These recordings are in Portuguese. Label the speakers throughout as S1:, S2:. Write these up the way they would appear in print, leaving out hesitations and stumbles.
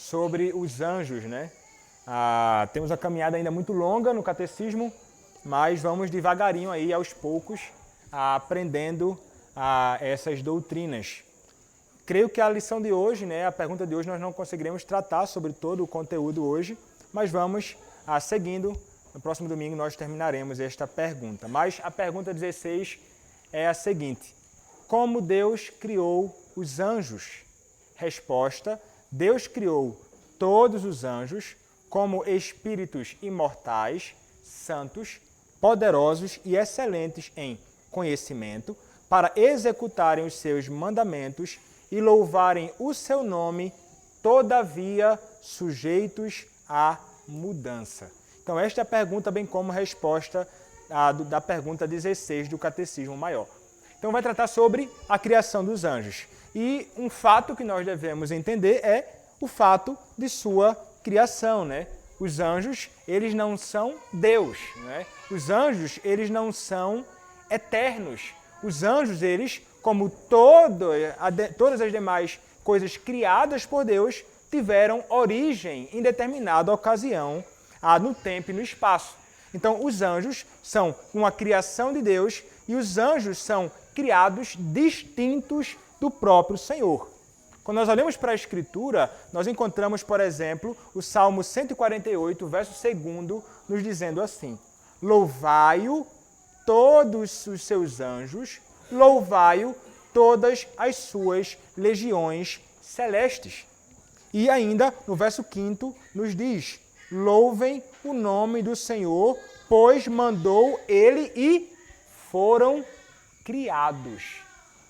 S1: sobre os anjos, né? Temos uma caminhada ainda muito longa no catecismo, mas vamos devagarinho aí, aos poucos, aprendendo essas doutrinas. Creio que a lição de hoje, né, a pergunta de hoje, nós não conseguiremos tratar sobre todo o conteúdo hoje, mas vamos seguindo. No próximo domingo nós terminaremos esta pergunta. Mas a pergunta 16 é a seguinte: como Deus criou os anjos? Resposta: Deus criou todos os anjos como espíritos imortais, santos, poderosos e excelentes em conhecimento, para executarem os seus mandamentos e louvarem o seu nome, todavia sujeitos à mudança. Então, esta é a pergunta, bem como a resposta da pergunta 16 do Catecismo Maior. Então, vai tratar sobre a criação dos anjos. E um fato que nós devemos entender é o fato de sua criação, né? Os anjos, eles não são Deus, né? Os anjos, eles não são eternos. Os anjos, eles, como todas as demais coisas criadas por Deus, tiveram origem em determinada ocasião, no tempo e no espaço. Então, os anjos são uma criação de Deus e os anjos são criados distintos do próprio Senhor. Quando nós olhamos para a Escritura, nós encontramos, por exemplo, o Salmo 148, verso 2, nos dizendo assim: louvai-o todos os seus anjos, louvai-o todas as suas legiões celestes. E ainda, no verso 5, nos diz: louvem o nome do Senhor, pois mandou ele e foram criados.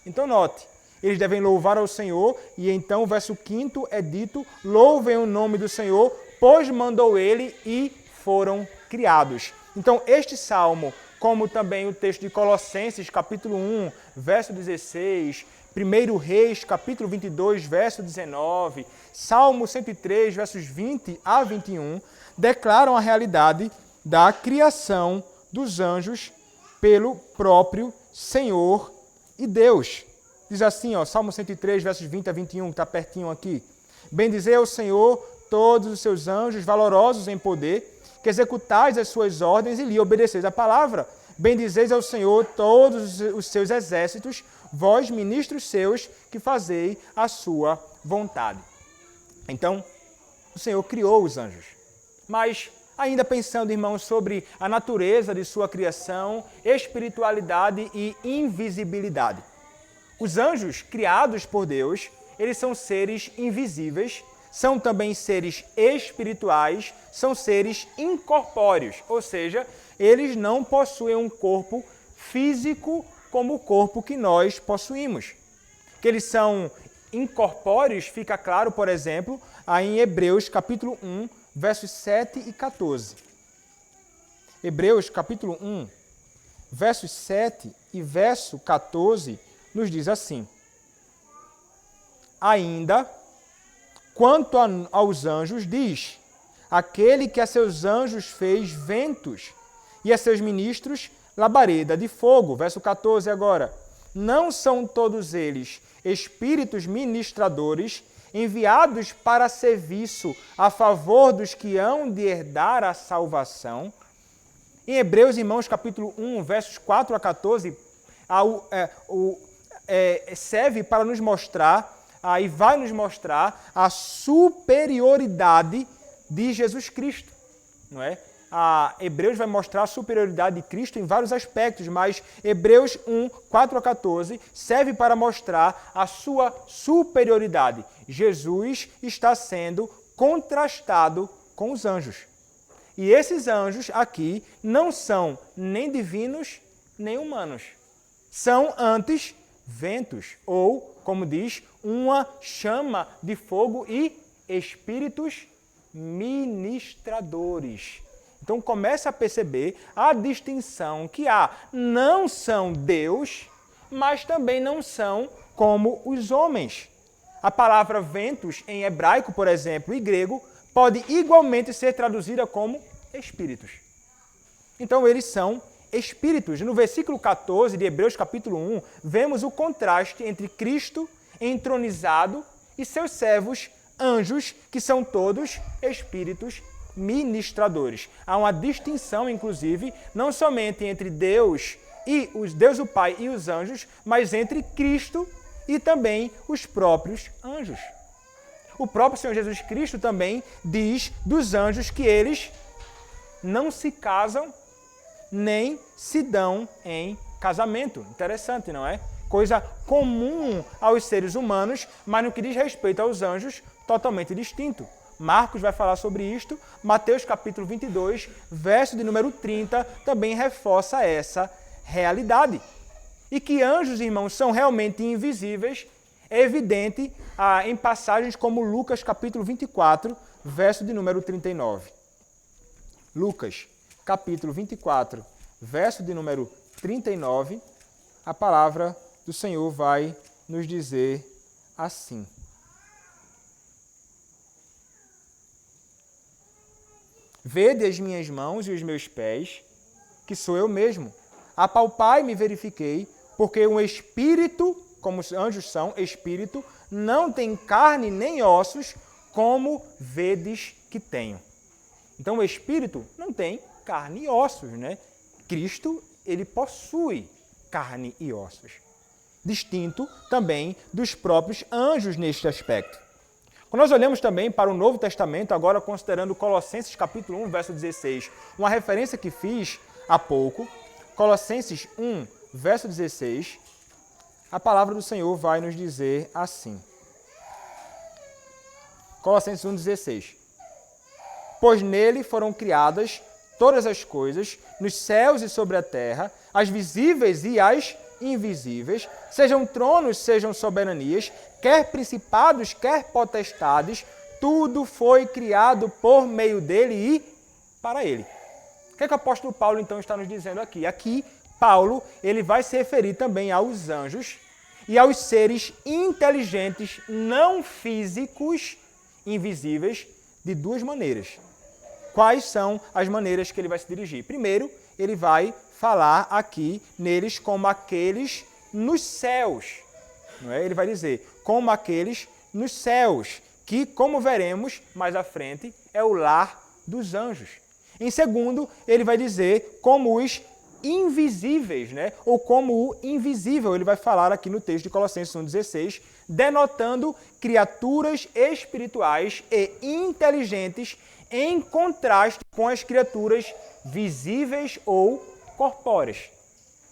S1: Então, note, eles devem louvar ao Senhor, e então o verso 5 é dito: louvem o nome do Senhor, pois mandou ele e foram criados. Então, este salmo, como também o texto de Colossenses, capítulo 1, verso 16, 1 Reis, capítulo 22, verso 19, Salmo 103, versos 20 a 21, declaram a realidade da criação dos anjos pelo próprio Senhor e Deus. Diz assim, Salmo 103, versos 20 a 21, que está pertinho aqui: bendizei ao Senhor todos os seus anjos, valorosos em poder, que executais as suas ordens e lhe obedeceis a palavra. Bendizeis ao Senhor todos os seus exércitos, vós, ministros seus, que fazei a sua vontade. Então, o Senhor criou os anjos. Mas, ainda pensando, irmãos, sobre a natureza de sua criação, espiritualidade e invisibilidade. Os anjos criados por Deus, eles são seres invisíveis, são também seres espirituais, são seres incorpóreos, ou seja, eles não possuem um corpo físico como o corpo que nós possuímos. Que eles são incorpóreos fica claro, por exemplo, em Hebreus capítulo 1, versos 7 e 14. Hebreus capítulo 1, versos 7 e verso 14, nos diz assim: ainda, quanto aos anjos, diz: aquele que a seus anjos fez ventos e a seus ministros labareda de fogo. Verso 14 agora: não são todos eles espíritos ministradores enviados para serviço a favor dos que hão de herdar a salvação? Em Hebreus, irmãos, capítulo 1, versos 4 a 14, serve para nos mostrar, e vai nos mostrar a superioridade de Jesus Cristo, não é? Hebreus vai mostrar a superioridade de Cristo em vários aspectos, mas Hebreus 1, 4 a 14 serve para mostrar a sua superioridade. Jesus está sendo contrastado com os anjos. E esses anjos aqui não são nem divinos, nem humanos. São antes ventos, ou, como diz, uma chama de fogo e espíritos ministradores. Então começa a perceber a distinção que há. Não são Deus, mas também não são como os homens. A palavra ventos em hebraico, por exemplo, e grego, pode igualmente ser traduzida como espíritos. Então eles são espíritos. No versículo 14 de Hebreus capítulo 1, vemos o contraste entre Cristo entronizado e seus servos anjos, que são todos espíritos ministradores. Há uma distinção, inclusive, não somente entre Deus o Pai e os anjos, mas entre Cristo e também os próprios anjos. O próprio Senhor Jesus Cristo também diz dos anjos que eles não se casam nem se dão em casamento. Interessante, não é? Coisa comum aos seres humanos, mas no que diz respeito aos anjos, totalmente distinto. Marcos vai falar sobre isto, Mateus capítulo 22, verso de número 30, também reforça essa realidade. E que anjos, irmãos, são realmente invisíveis, é evidente em passagens como Lucas capítulo 24, verso de número 39. Lucas capítulo 24, verso de número 39, a palavra do Senhor vai nos dizer assim. Vede as minhas mãos e os meus pés, que sou eu mesmo. Apalpai e me verifiquei, porque um espírito, como os anjos são, espírito, não tem carne nem ossos, como vedes que tenho. Então o espírito não tem carne e ossos, né? Cristo, ele possui carne e ossos. Distinto também dos próprios anjos neste aspecto. Quando nós olhamos também para o Novo Testamento, agora considerando Colossenses capítulo 1, verso 16, uma referência que fiz há pouco, Colossenses 1, verso 16, a palavra do Senhor vai nos dizer assim. Colossenses 1, 16. Pois nele foram criadas todas as coisas, nos céus e sobre a terra, as visíveis e as invisíveis, sejam tronos, sejam soberanias, quer principados, quer potestades, tudo foi criado por meio dele e para ele. O que é que o apóstolo Paulo então está nos dizendo aqui? Aqui, Paulo, ele vai se referir também aos anjos e aos seres inteligentes, não físicos, invisíveis, de duas maneiras. Quais são as maneiras que ele vai se dirigir? Primeiro, ele vai falar aqui neles como aqueles nos céus. Não é? Ele vai dizer, como aqueles nos céus, que, como veremos mais à frente, é o lar dos anjos. Em segundo, ele vai dizer como os invisíveis, né? Ou como o invisível. Ele vai falar aqui no texto de Colossenses 1,16, denotando criaturas espirituais e inteligentes em contraste com as criaturas visíveis ou corpóreas.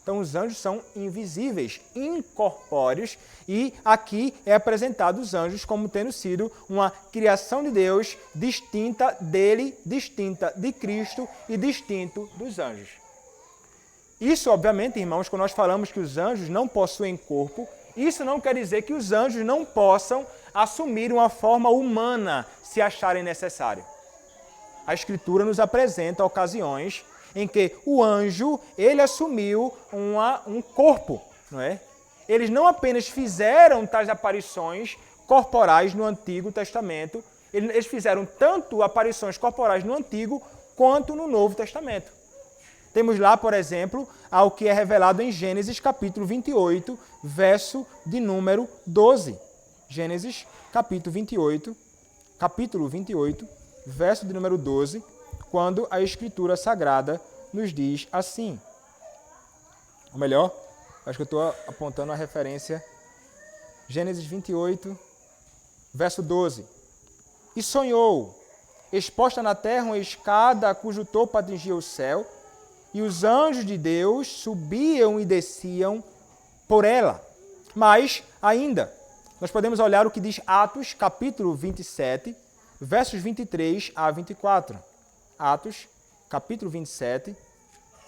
S1: Então, os anjos são invisíveis, incorpóreos, e aqui é apresentado os anjos como tendo sido uma criação de Deus distinta dele, distinta de Cristo e distinto dos anjos. Isso, obviamente, irmãos, quando nós falamos que os anjos não possuem corpo, isso não quer dizer que os anjos não possam assumir uma forma humana se acharem necessário. A Escritura nos apresenta ocasiões em que o anjo, ele assumiu um corpo, não é? Eles não apenas fizeram tais aparições corporais no Antigo Testamento, eles fizeram tanto aparições corporais no Antigo quanto no Novo Testamento. Temos lá, por exemplo, ao que é revelado em Gênesis capítulo 28, verso de número 12. Gênesis capítulo 28, verso de número 12, quando a Escritura Sagrada nos diz assim. Ou melhor, acho que eu estou apontando a referência. Gênesis 28, verso 12. E sonhou, exposta na terra uma escada cujo topo atingia o céu, e os anjos de Deus subiam e desciam por ela. Mas, ainda, nós podemos olhar o que diz Atos, capítulo 27, versos 23 a 24. Atos, capítulo 27,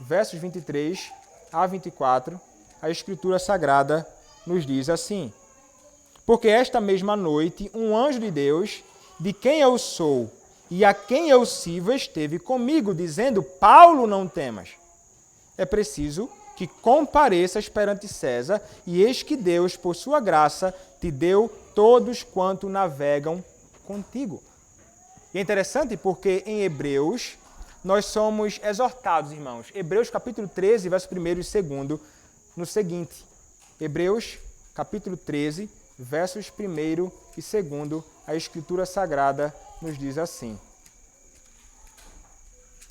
S1: versos 23 a 24, a Escritura Sagrada nos diz assim: porque esta mesma noite um anjo de Deus, de quem eu sou e a quem eu sirvo, esteve comigo, dizendo, Paulo, não temas. É preciso que compareças perante César, e eis que Deus, por sua graça, te deu todos quanto navegam contigo. E é interessante porque em Hebreus nós somos exortados, irmãos. Hebreus capítulo 13, verso 1 e 2, no seguinte. Hebreus capítulo 13, versos 1 e 2, a Escritura Sagrada nos diz assim.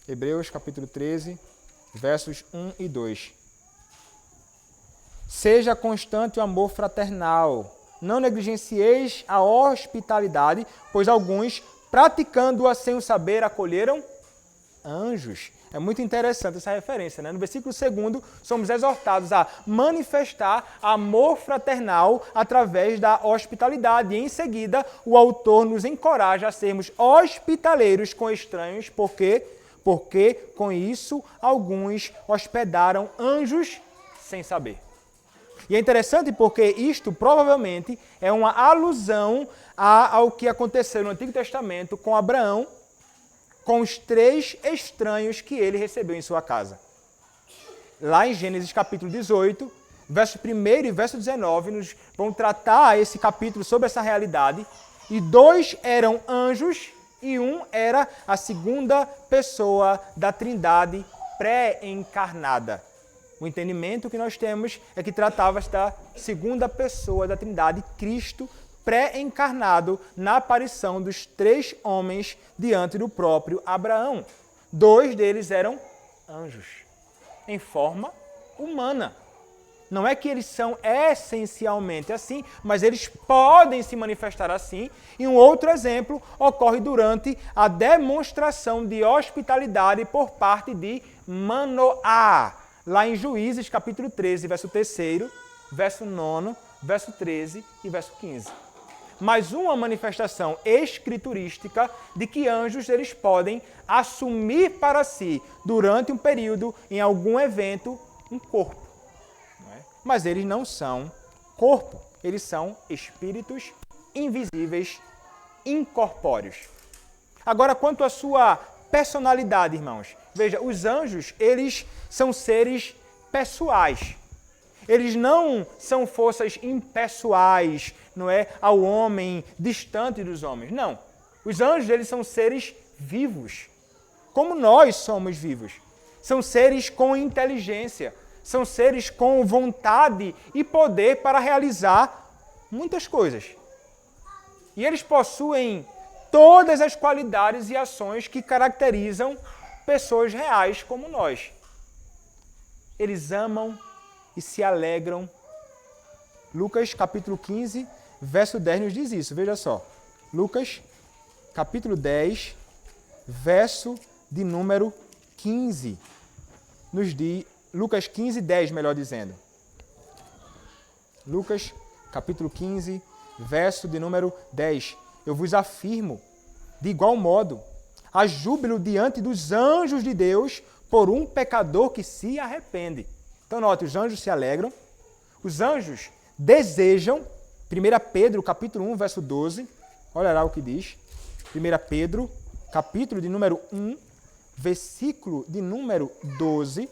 S1: Hebreus capítulo 13, versos 1 e 2. Seja constante o amor fraternal, não negligencieis a hospitalidade, pois alguns, praticando-a sem o saber, acolheram anjos. É muito interessante essa referência, né? No versículo 2, somos exortados a manifestar amor fraternal através da hospitalidade. E em seguida, o autor nos encoraja a sermos hospitaleiros com estranhos, porque com isso alguns hospedaram anjos sem saber. E é interessante porque isto provavelmente é uma alusão ao que aconteceu no Antigo Testamento com Abraão, com os 3 estranhos que ele recebeu em sua casa. Lá em Gênesis capítulo 18, verso 1 e verso 19, nos vão tratar esse capítulo sobre essa realidade. E 2 eram anjos e 1 era a segunda pessoa da Trindade pré-encarnada. O entendimento que nós temos é que tratava-se da segunda pessoa da Trindade, Cristo, pré-encarnado na aparição dos 3 homens diante do próprio Abraão. 2 deles eram anjos, em forma humana. Não é que eles são essencialmente assim, mas eles podem se manifestar assim. E um outro exemplo ocorre durante a demonstração de hospitalidade por parte de Manoá, lá em Juízes, capítulo 13, verso 3, verso 9, verso 13 e verso 15. Mais uma manifestação escriturística de que anjos eles podem assumir para si, durante um período, em algum evento, um corpo. Não é? Mas eles não são corpo, eles são espíritos invisíveis, incorpóreos. Agora, quanto à sua personalidade, irmãos, veja, os anjos, eles são seres pessoais. Eles não são forças impessoais, não é, ao homem, distante dos homens. Não. Os anjos, eles são seres vivos, como nós somos vivos. São seres com inteligência, são seres com vontade e poder para realizar muitas coisas. E eles possuem todas as qualidades e ações que caracterizam pessoas reais como nós. Eles amam e se alegram. Lucas capítulo 15, verso 10 nos diz isso. Veja só. Lucas capítulo 10, verso de número 15. Nos diz, Lucas 15, 10, melhor dizendo. Lucas capítulo 15, verso de número 10. Eu vos afirmo, de igual modo, há júbilo diante dos anjos de Deus por um pecador que se arrepende. Então, note, os anjos se alegram, os anjos desejam, 1 Pedro, capítulo 1, verso 12, olha lá o que diz, 1 Pedro, capítulo de número 1, versículo de número 12,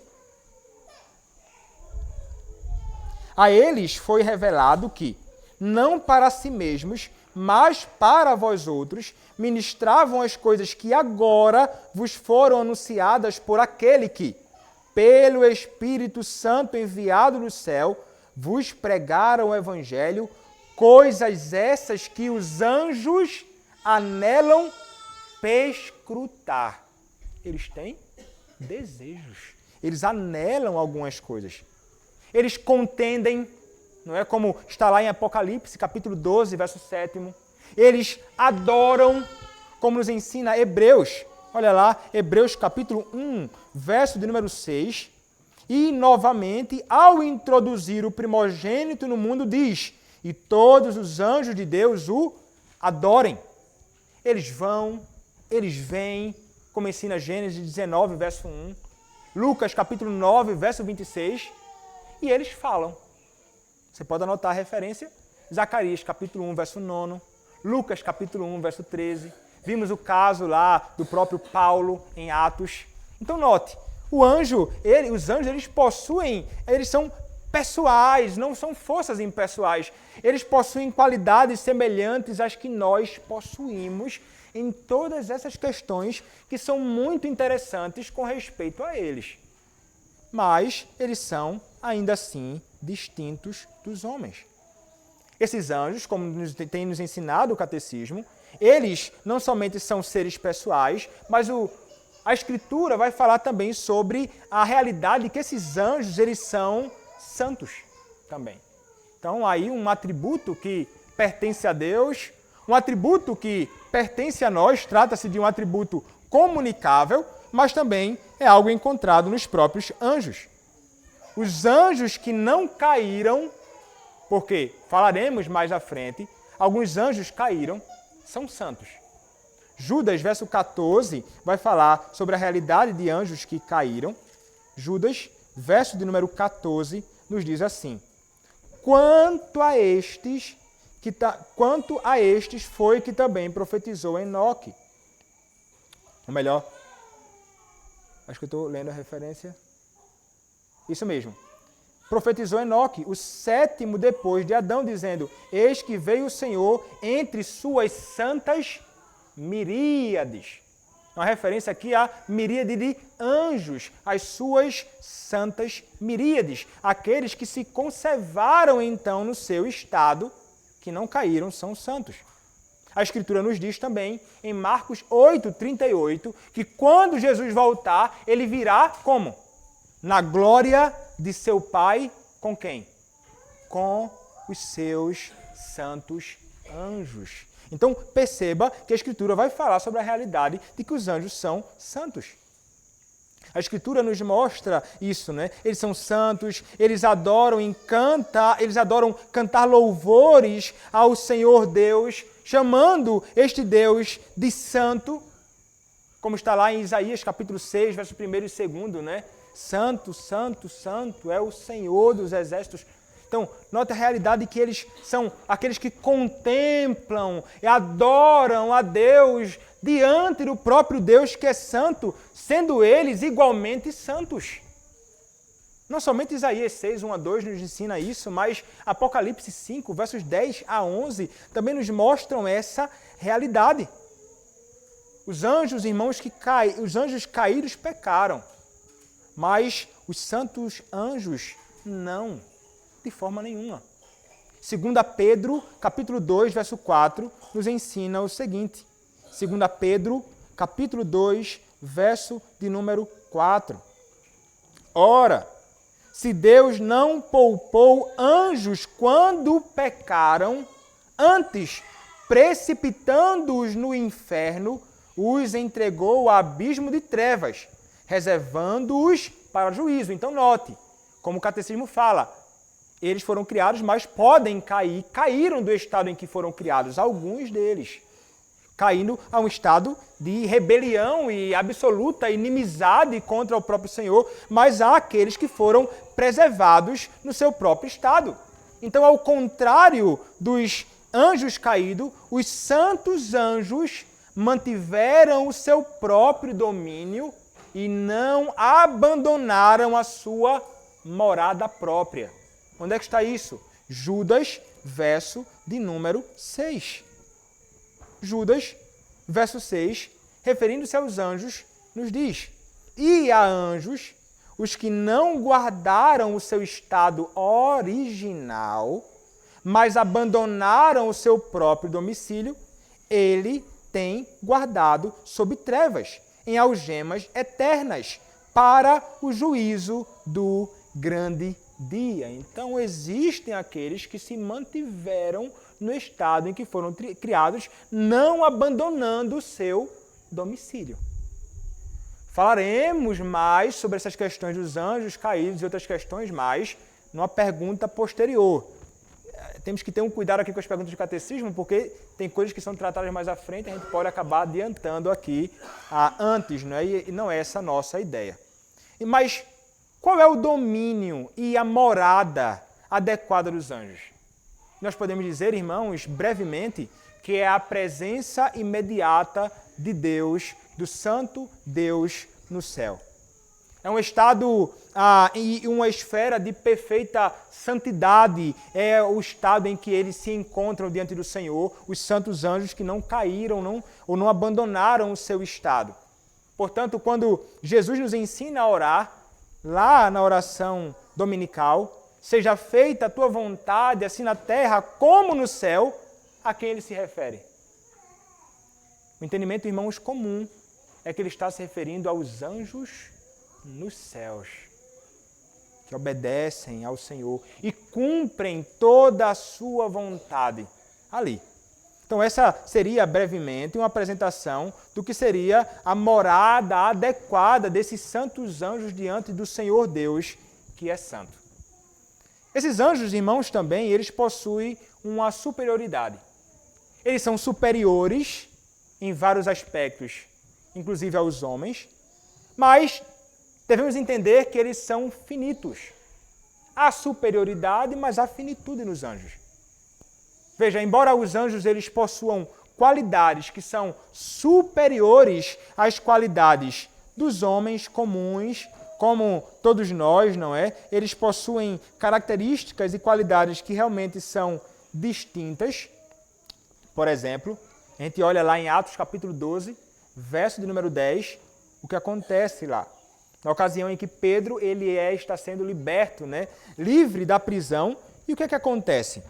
S1: a eles foi revelado que, não para si mesmos, mas para vós outros, ministravam as coisas que agora vos foram anunciadas por aquele que, pelo Espírito Santo enviado do céu, vos pregaram o Evangelho, coisas essas que os anjos anelam perscrutar. Eles têm desejos, eles anelam algumas coisas. Eles contendem, não é, como está lá em Apocalipse, capítulo 12, verso 7. Eles adoram, como nos ensina Hebreus. Olha lá, Hebreus capítulo 1, verso de número 6. E, novamente, ao introduzir o primogênito no mundo, diz: e todos os anjos de Deus o adorem. Eles vão, eles vêm, como ensina Gênesis 19, verso 1. Lucas capítulo 9, verso 26. E eles falam. Você pode anotar a referência. Zacarias capítulo 1, verso 9. Lucas capítulo 1, verso 13. Vimos o caso lá do próprio Paulo em Atos. Então note, os anjos, eles possuem, eles são pessoais, não são forças impessoais. Eles possuem qualidades semelhantes às que nós possuímos em todas essas questões que são muito interessantes com respeito a eles. Mas eles são, ainda assim, distintos dos homens. Esses anjos, como tem nos ensinado o catecismo, eles não somente são seres pessoais, mas a Escritura vai falar também sobre a realidade de que esses anjos, eles são santos também. Então, aí um atributo que pertence a Deus, um atributo que pertence a nós, trata-se de um atributo comunicável, mas também é algo encontrado nos próprios anjos. Os anjos que não caíram, porque falaremos mais à frente, alguns anjos caíram, são santos. Judas, verso 14, vai falar sobre a realidade de anjos que caíram. Judas, verso de número 14, nos diz assim: Quanto a estes foi que também profetizou Enoque. Ou melhor, acho que eu estou lendo a referência. Isso mesmo. Profetizou Enoque, o 7º depois de Adão, dizendo: Eis que veio o Senhor entre suas santas miríades. Uma referência aqui à miríade de anjos, as suas santas miríades. Aqueles que se conservaram então no seu estado, que não caíram, são santos. A Escritura nos diz também, em Marcos 8:38, que quando Jesus voltar, ele virá como? Na glória de seu Pai, com quem? Com os seus santos anjos. Então, perceba que a Escritura vai falar sobre a realidade de que os anjos são santos. A Escritura nos mostra isso, né? Eles são santos, eles adoram cantar louvores ao Senhor Deus, chamando este Deus de santo, como está lá em Isaías capítulo 6, verso 1 e 2, né? Santo, santo, santo é o Senhor dos exércitos. Então, nota a realidade que eles são aqueles que contemplam e adoram a Deus diante do próprio Deus que é santo, sendo eles igualmente santos. Não somente Isaías 6, 1 a 2 nos ensina isso, mas Apocalipse 5, versos 10 a 11, também nos mostram essa realidade. Os anjos, irmãos, os anjos caídos pecaram, mas os santos anjos não, de forma nenhuma. 2 Pedro, capítulo 2, verso 4, nos ensina o seguinte. 2 Pedro, capítulo 2, verso de número 4. Ora, se Deus não poupou anjos quando pecaram, antes, precipitando-os no inferno, os entregou ao abismo de trevas, reservando-os para o juízo. Então note, como o catecismo fala, eles foram criados, mas podem cair, caíram do estado em que foram criados, alguns deles, caindo a um estado de rebelião e absoluta inimizade contra o próprio Senhor, mas há aqueles que foram preservados no seu próprio estado. Então, ao contrário dos anjos caídos, os santos anjos mantiveram o seu próprio domínio e não abandonaram a sua morada própria. Onde é que está isso? Judas, verso de número 6. Judas, verso 6, referindo-se aos anjos, nos diz: E a anjos, os que não guardaram o seu estado original, mas abandonaram o seu próprio domicílio, ele tem guardado sob trevas, em algemas eternas, para o juízo do grande dia. Então, existem aqueles que se mantiveram no estado em que foram criados, não abandonando o seu domicílio. Falaremos mais sobre essas questões dos anjos caídos e outras questões mais numa pergunta posterior. Temos que ter um cuidado aqui com as perguntas de catecismo, porque tem coisas que são tratadas mais à frente, a gente pode acabar adiantando aqui antes, não é? E não é essa a nossa ideia. Mas qual é o domínio e a morada adequada dos anjos? Nós podemos dizer, irmãos, brevemente, que é a presença imediata de Deus, do Santo Deus no céu. É um estado e uma esfera de perfeita santidade. É o estado em que eles se encontram diante do Senhor, os santos anjos que não caíram ou não abandonaram o seu estado. Portanto, quando Jesus nos ensina a orar, lá na oração dominical, seja feita a tua vontade, assim na terra como no céu, a quem ele se refere? O entendimento, irmãos, comum é que ele está se referindo aos anjos nos céus, que obedecem ao Senhor e cumprem toda a sua vontade ali. Então essa seria brevemente uma apresentação do que seria a morada adequada desses santos anjos diante do Senhor Deus, que é santo. Esses anjos, irmãos, também, eles possuem uma superioridade. Eles são superiores em vários aspectos, inclusive aos homens, mas devemos entender que eles são finitos. Há superioridade, mas há finitude nos anjos. Veja, embora os anjos eles possuam qualidades que são superiores às qualidades dos homens comuns, como todos nós, não é? Eles possuem características e qualidades que realmente são distintas. Por exemplo, a gente olha lá em Atos capítulo 12, verso de número 10, o que acontece lá. Na ocasião em que Pedro está sendo liberto, né? Livre da prisão. E o que acontece?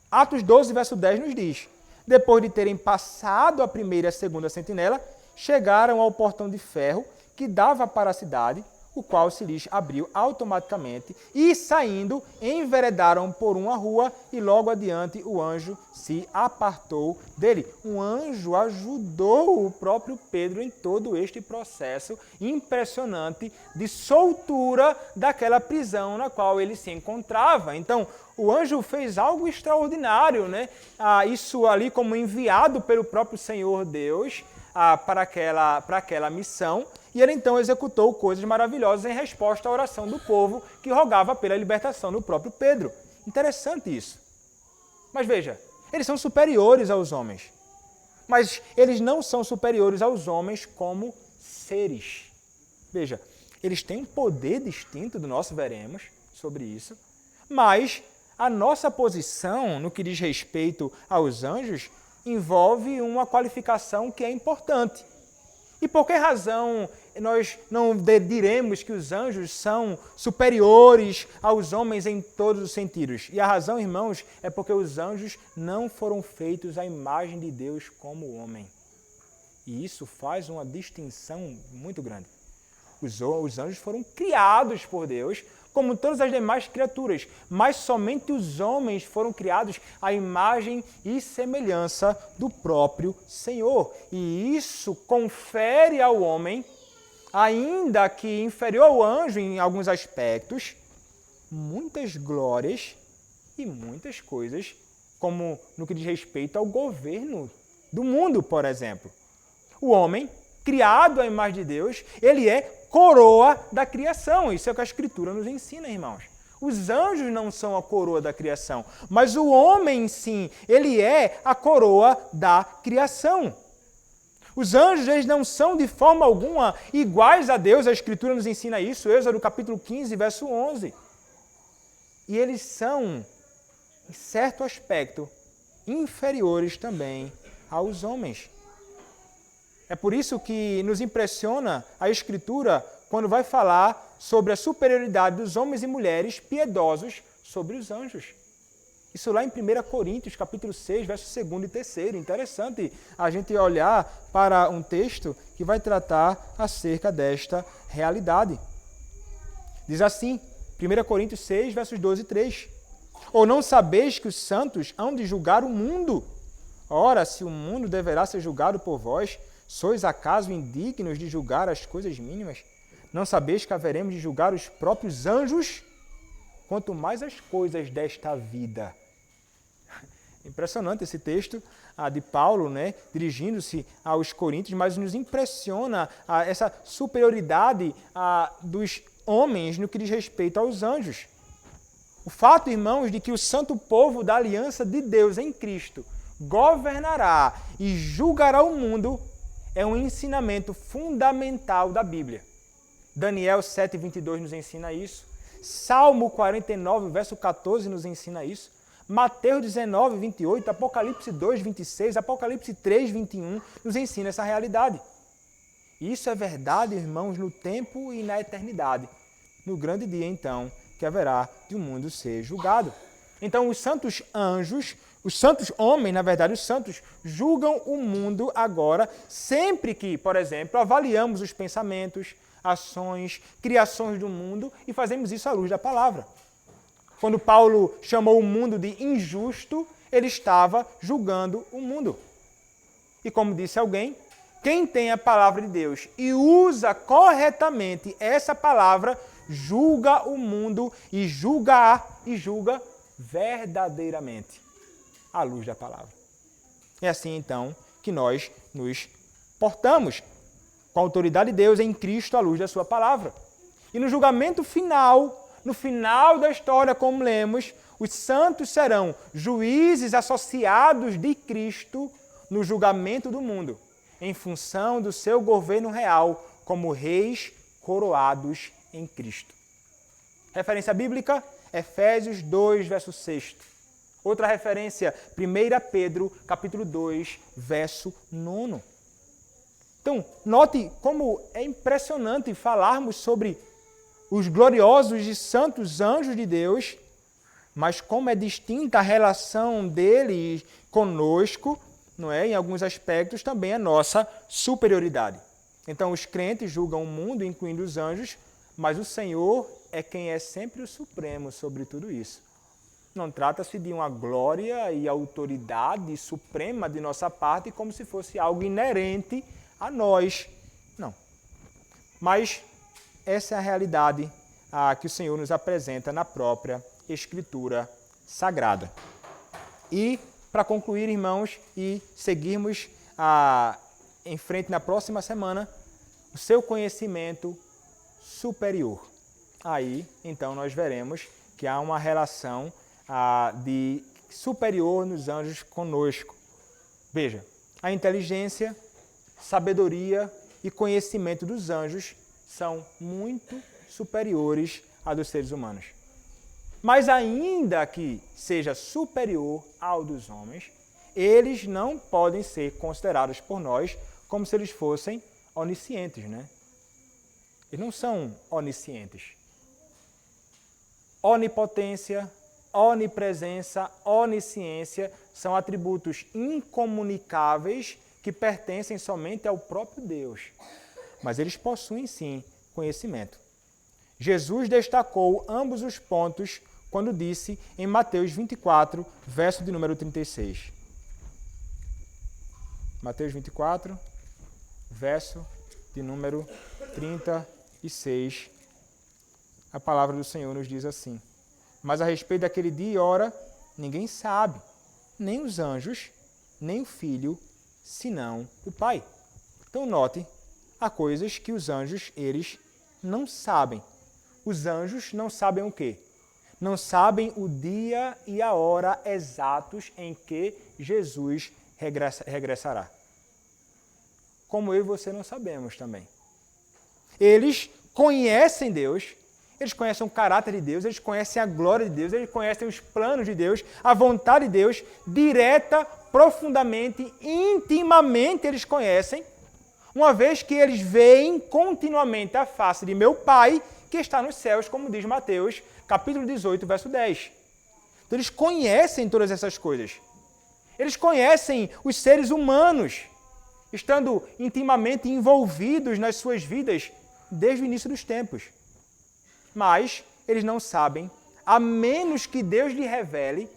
S1: Atos 12, verso 10 nos diz: depois de terem passado a primeira e a segunda sentinela, chegaram ao portão de ferro que dava para a cidade, o qual se lhes abriu automaticamente, e saindo, enveredaram por uma rua, e logo adiante o anjo se apartou dele. Um anjo ajudou o próprio Pedro em todo este processo impressionante de soltura daquela prisão na qual ele se encontrava. Então, o anjo fez algo extraordinário, né? Isso ali como enviado pelo próprio Senhor Deus para aquela missão. E ele então executou coisas maravilhosas em resposta à oração do povo que rogava pela libertação do próprio Pedro. Interessante isso. Mas veja, eles são superiores aos homens. Mas eles não são superiores aos homens como seres. Veja, eles têm um poder distinto do nosso, veremos sobre isso. Mas a nossa posição no que diz respeito aos anjos envolve uma qualificação que é importante. E por que razão nós não diremos que os anjos são superiores aos homens em todos os sentidos? E a razão, irmãos, é porque os anjos não foram feitos à imagem de Deus como homem. E isso faz uma distinção muito grande. Os anjos foram criados por Deus, como todas as demais criaturas, mas somente os homens foram criados à imagem e semelhança do próprio Senhor. E isso confere ao homem, ainda que inferior ao anjo em alguns aspectos, muitas glórias e muitas coisas, como no que diz respeito ao governo do mundo, por exemplo. O homem, criado à imagem de Deus, ele é coroa da criação. Isso é o que a Escritura nos ensina, irmãos. Os anjos não são a coroa da criação, mas o homem, sim, ele é a coroa da criação. Os anjos, eles não são de forma alguma iguais a Deus. A Escritura nos ensina isso, Êxodo capítulo 15, verso 11. E eles são, em certo aspecto, inferiores também aos homens. É por isso que nos impressiona a Escritura quando vai falar sobre a superioridade dos homens e mulheres piedosos sobre os anjos. Isso lá em 1 Coríntios, capítulo 6, versos 2 e 3. Interessante a gente olhar para um texto que vai tratar acerca desta realidade. Diz assim, 1 Coríntios 6, versos 12 e 3. Ou não sabeis que os santos hão de julgar o mundo? Ora, se o mundo deverá ser julgado por vós, sois acaso indignos de julgar as coisas mínimas? Não sabeis que haveremos de julgar os próprios anjos? Quanto mais as coisas desta vida. Impressionante esse texto de Paulo, né, dirigindo-se aos coríntios, mas nos impressiona essa superioridade dos homens no que diz respeito aos anjos. O fato, irmãos, de que o santo povo da aliança de Deus em Cristo governará e julgará o mundo é um ensinamento fundamental da Bíblia. Daniel 7:22 nos ensina isso. Salmo 49, verso 14 nos ensina isso. Mateus 19, 28, Apocalipse 2, 26, Apocalipse 3, 21 nos ensina essa realidade. Isso é verdade, irmãos, no tempo e na eternidade. No grande dia, então, que que haverá de o mundo ser julgado. Então, os santos anjos, os santos homens, na verdade, os santos julgam o mundo agora, sempre que, por exemplo, avaliamos os pensamentos, ações, criações do mundo e fazemos isso à luz da palavra. Quando Paulo chamou o mundo de injusto, ele estava julgando o mundo. E como disse alguém, quem tem a palavra de Deus e usa corretamente essa palavra, julga o mundo e julga verdadeiramente à luz da palavra. É assim, então, que nós nos portamos com a autoridade de Deus em Cristo à luz da sua palavra. E no julgamento final, no final da história, como lemos, os santos serão juízes associados de Cristo no julgamento do mundo, em função do seu governo real como reis coroados em Cristo. Referência bíblica, Efésios 2, verso 6. Outra referência, 1 Pedro, capítulo 2, verso 9. Então, note como é impressionante falarmos sobre os gloriosos e santos anjos de Deus, mas como é distinta a relação deles conosco, não é? Em alguns aspectos também a nossa superioridade. Então, os crentes julgam o mundo, incluindo os anjos, mas o Senhor é quem é sempre o supremo sobre tudo isso. Não trata-se de uma glória e autoridade suprema de nossa parte, como se fosse algo inerente a nós. Não. Mas essa é a realidade que o Senhor nos apresenta na própria Escritura Sagrada. E, para concluir, irmãos, e seguirmos em frente na próxima semana, o seu conhecimento superior. Aí, então, nós veremos que há uma relação de superior nos anjos conosco. Veja, a inteligência, sabedoria e conhecimento dos anjos são muito superiores à dos seres humanos. Mas ainda que seja superior ao dos homens, eles não podem ser considerados por nós como se eles fossem oniscientes, né? Eles não são oniscientes. Onipotência, onipresença, onisciência são atributos incomunicáveis que pertencem somente ao próprio Deus. Mas eles possuem, sim, conhecimento. Jesus destacou ambos os pontos quando disse em Mateus 24, verso de número 36. Mateus 24, verso de número 36. A palavra do Senhor nos diz assim: mas a respeito daquele dia e hora, ninguém sabe, nem os anjos, nem o Filho, senão o Pai. Então note, há coisas que os anjos, eles não sabem. Os anjos não sabem o quê? Não sabem o dia e a hora exatos em que Jesus regressará. Como eu e você não sabemos também. Eles conhecem Deus, eles conhecem o caráter de Deus, eles conhecem a glória de Deus, eles conhecem os planos de Deus, a vontade de Deus, direta, profundamente, intimamente eles conhecem, uma vez que eles veem continuamente a face de meu Pai, que está nos céus, como diz Mateus, capítulo 18, verso 10. Então eles conhecem todas essas coisas. Eles conhecem os seres humanos, estando intimamente envolvidos nas suas vidas desde o início dos tempos. Mas eles não sabem, a menos que Deus lhe revele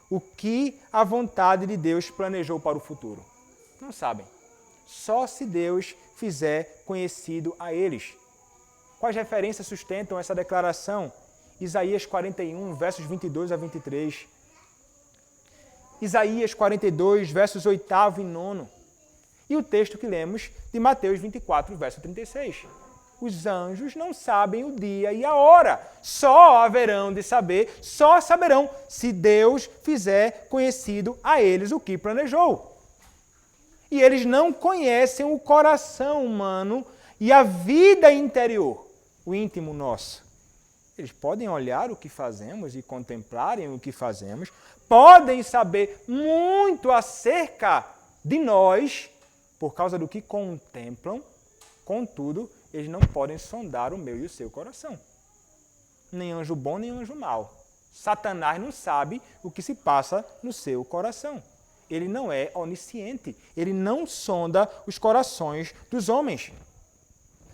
S1: o que a vontade de Deus planejou para o futuro. Não sabem. Só se Deus fizer conhecido a eles. Quais referências sustentam essa declaração? Isaías 41, versos 22 a 23. Isaías 42, versos 8º e 9. E o texto que lemos de Mateus 24, verso 36. Os anjos não sabem o dia e a hora. Só haverão de saber, só saberão se Deus fizer conhecido a eles o que planejou. E eles não conhecem o coração humano e a vida interior, o íntimo nosso. Eles podem olhar o que fazemos e contemplarem o que fazemos, podem saber muito acerca de nós por causa do que contemplam, contudo, eles não podem sondar o meu e o seu coração. nem anjo bom, nem anjo mau. Satanás não sabe o que se passa no seu coração. Ele não é onisciente. Ele não sonda os corações dos homens.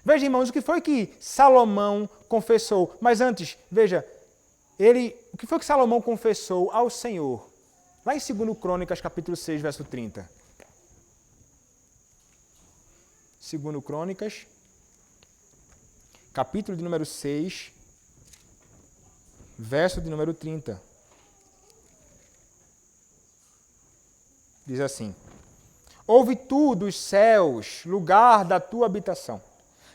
S1: Veja, irmãos, o que foi que Salomão confessou? Mas antes, veja, o que foi que Salomão confessou ao Senhor? Lá em 2 Crônicas, capítulo 6, verso 30. 2 Crônicas, capítulo de número 6, verso de número 30. Diz assim: ouve tu dos céus, lugar da tua habitação.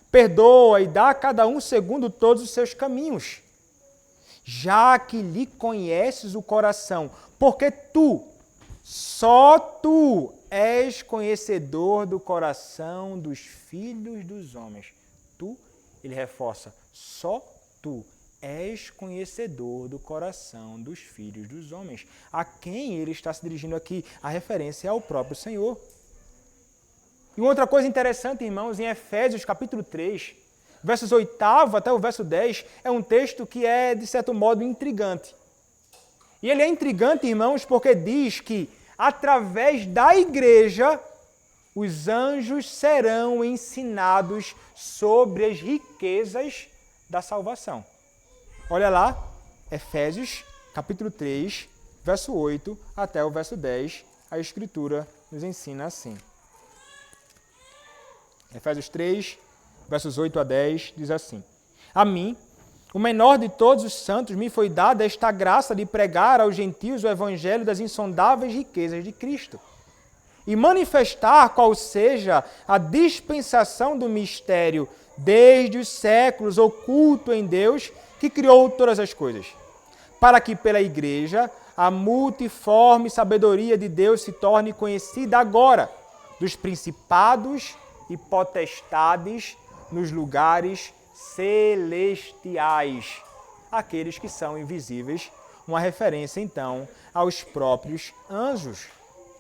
S1: Perdoa e dá a cada um segundo todos os seus caminhos, já que lhe conheces o coração, porque tu, só tu, és conhecedor do coração dos filhos dos homens. Tu, ele reforça, só tu és conhecedor do coração dos filhos dos homens. A quem ele está se dirigindo aqui? A referência é ao próprio Senhor. E uma outra coisa interessante, irmãos, em Efésios capítulo 3, versos 8 até o verso 10, é um texto que é, de certo modo, intrigante. E ele é intrigante, irmãos, porque diz que, através da igreja, os anjos serão ensinados sobre as riquezas da salvação. Olha lá, Efésios capítulo 3, verso 8 até o verso 10, a Escritura nos ensina assim. Efésios 3, versos 8 a 10, diz assim: a mim, o menor de todos os santos, me foi dada esta graça de pregar aos gentios o evangelho das insondáveis riquezas de Cristo e manifestar qual seja a dispensação do mistério desde os séculos oculto em Deus que criou todas as coisas, para que pela igreja a multiforme sabedoria de Deus se torne conhecida agora dos principados e potestades nos lugares celestiais, aqueles que são invisíveis, uma referência então aos próprios anjos.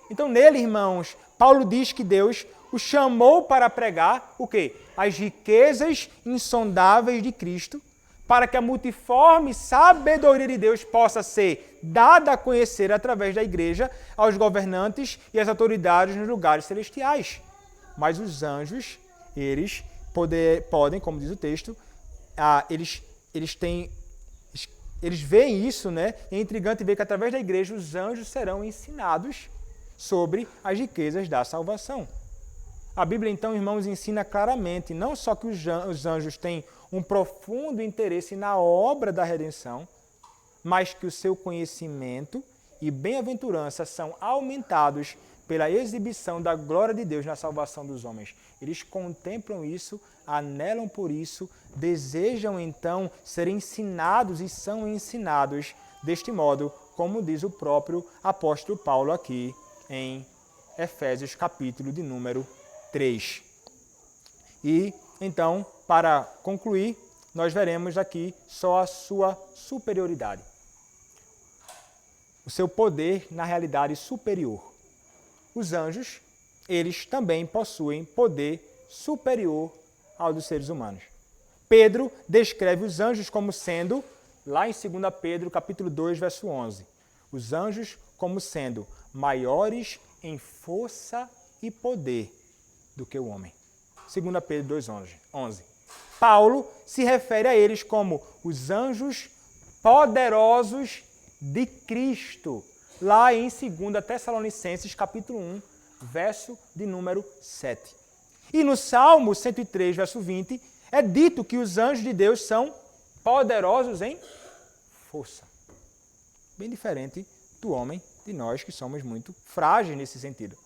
S1: Então nele, irmãos, Paulo diz que Deus o chamou para pregar o quê? As riquezas insondáveis de Cristo, para que a multiforme sabedoria de Deus possa ser dada a conhecer através da igreja aos governantes e às autoridades nos lugares celestiais. Mas os anjos, eles podem, como diz o texto, eles veem isso, né? É intrigante ver que através da igreja os anjos serão ensinados sobre as riquezas da salvação. A Bíblia, então, irmãos, ensina claramente não só que os anjos têm um profundo interesse na obra da redenção, mas que o seu conhecimento e bem-aventurança são aumentados pela exibição da glória de Deus na salvação dos homens. Eles contemplam isso, anelam por isso, desejam então ser ensinados e são ensinados deste modo, como diz o próprio apóstolo Paulo aqui em Efésios capítulo de número 3. E então, para concluir, nós veremos aqui só a sua superioridade. O seu poder, na realidade, superior. Os anjos, eles também possuem poder superior ao dos seres humanos. Pedro descreve os anjos como sendo, lá em 2 Pedro, capítulo 2, verso 11, os anjos como sendo maiores em força e poder do que o homem. 2 Pedro 2,11. Paulo se refere a eles como os anjos poderosos de Cristo, lá em 2 Tessalonicenses, capítulo 1, verso de número 7. E no Salmo 103, verso 20, é dito que os anjos de Deus são poderosos em força. Bem diferente do homem, de nós que somos muito frágeis nesse sentido.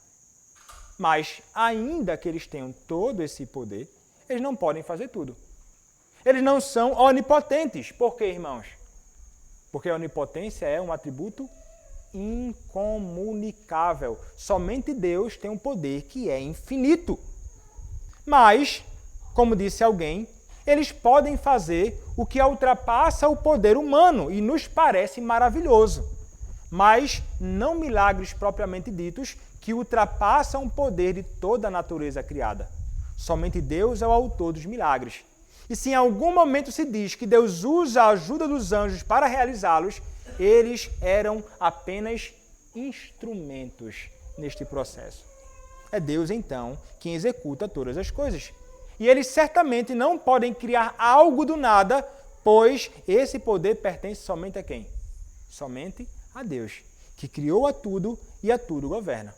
S1: Mas, ainda que eles tenham todo esse poder, eles não podem fazer tudo. Eles não são onipotentes. Por quê, irmãos? Porque a onipotência é um atributo incomunicável. Somente Deus tem um poder que é infinito. Mas, como disse alguém, eles podem fazer o que ultrapassa o poder humano e nos parece maravilhoso. Mas não milagres propriamente ditos que ultrapassam o poder de toda a natureza criada. Somente Deus é o autor dos milagres. E se em algum momento se diz que Deus usa a ajuda dos anjos para realizá-los, eles eram apenas instrumentos neste processo. É Deus, então, quem executa todas as coisas. E eles certamente não podem criar algo do nada, pois esse poder pertence somente a quem? Somente a Deus, que criou a tudo e a tudo governa.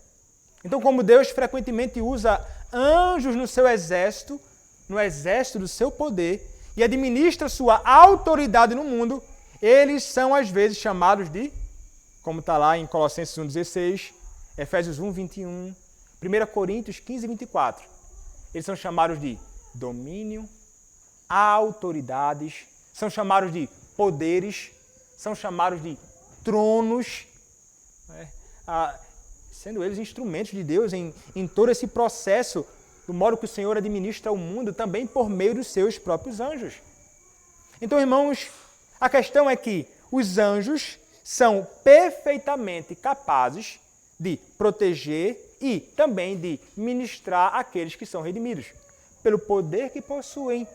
S1: Então, como Deus frequentemente usa anjos no seu exército, no exército do seu poder, e administra sua autoridade no mundo, eles são às vezes chamados de, como está lá em Colossenses 1,16, Efésios 1,21, 1 Coríntios 15, 24. Eles são chamados de domínio, autoridades, são chamados de poderes, são chamados de tronos, sendo eles instrumentos de Deus em todo esse processo, do modo que o Senhor administra o mundo, também por meio dos seus próprios anjos. Então, irmãos, a questão é que os anjos são perfeitamente capazes de proteger e também de ministrar aqueles que são redimidos, pelo poder que possuem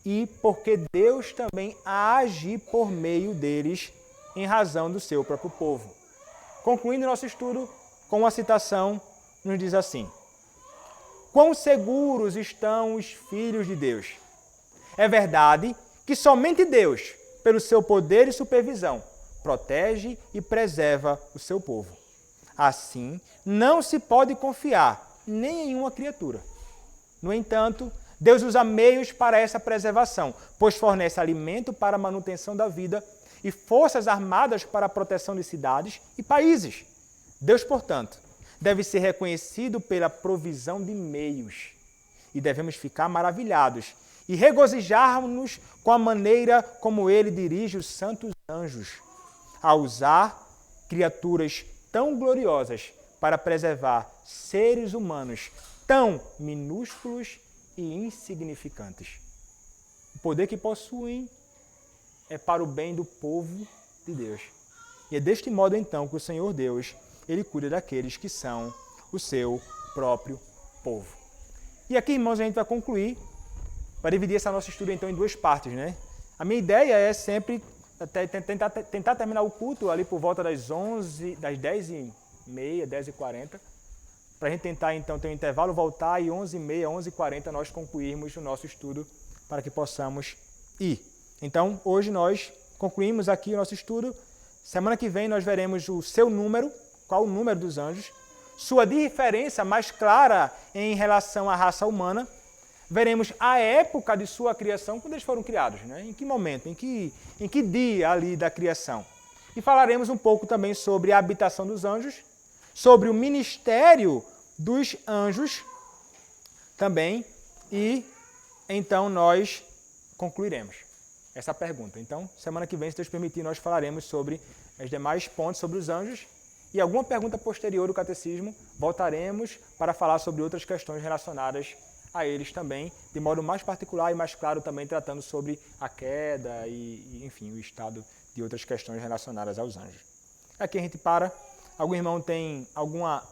S1: e porque Deus também age por meio deles em razão do seu próprio povo. Concluindo nosso estudo com uma citação, nos diz assim: quão seguros estão os filhos de Deus? É verdade que somente Deus, pelo seu poder e supervisão, protege e preserva o seu povo. Assim, não se pode confiar nem em uma criatura. No entanto, Deus usa meios para essa preservação, pois fornece alimento para a manutenção da vida e forças armadas para a proteção de cidades e países. Deus, portanto, deve ser reconhecido pela provisão de meios e devemos ficar maravilhados e regozijar-nos com a maneira como Ele dirige os santos anjos a usar criaturas tão gloriosas para preservar seres humanos tão minúsculos e insignificantes. O poder que possuem é para o bem do povo de Deus. E é deste modo, então, que o Senhor Deus, Ele cuida daqueles que são o seu próprio povo. E aqui, irmãos, a gente vai concluir, vai dividir essa nossa estudo, então, em duas partes, né? A minha ideia é sempre tentar terminar o culto ali por volta das 10h30, 10h40, para a gente tentar, então, ter um intervalo, voltar e 11h30, 11h40 nós concluirmos o nosso estudo para que possamos ir. Então, hoje nós concluímos aqui o nosso estudo. Semana que vem nós veremos o seu número, qual o número dos anjos, sua diferença mais clara em relação à raça humana. Veremos a época de sua criação, quando eles foram criados, né? Em que momento, em que dia ali da criação. E falaremos um pouco também sobre a habitação dos anjos, sobre o ministério dos anjos também, e então nós concluiremos essa pergunta. Então, semana que vem, se Deus permitir, nós falaremos sobre os demais pontos sobre os anjos e alguma pergunta posterior do catecismo, voltaremos para falar sobre outras questões relacionadas a eles também, de modo mais particular e mais claro também tratando sobre a queda e enfim, o estado de outras questões relacionadas aos anjos. Aqui a gente para. Algum irmão tem alguma